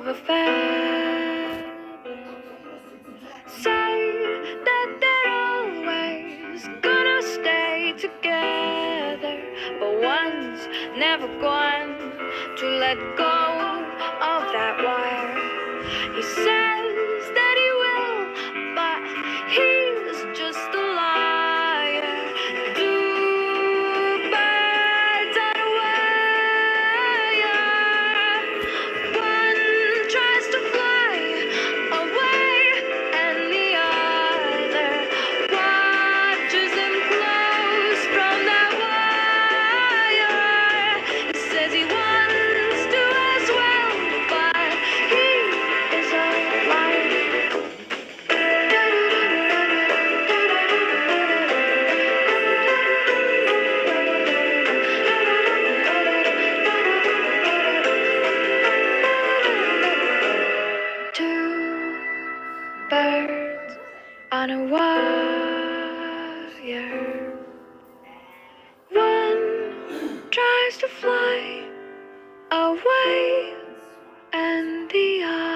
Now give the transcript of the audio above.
of a feather. Say that they're always gonna stay together, but one's never going to let go of that wire. He says that he will, but he's just a liar. Two birds on a wire. One tries to fly away, and the other watches him close from that wire. He says he wants to as well, but he is a liar. Two birds on a wire. One tries to fly away, and the other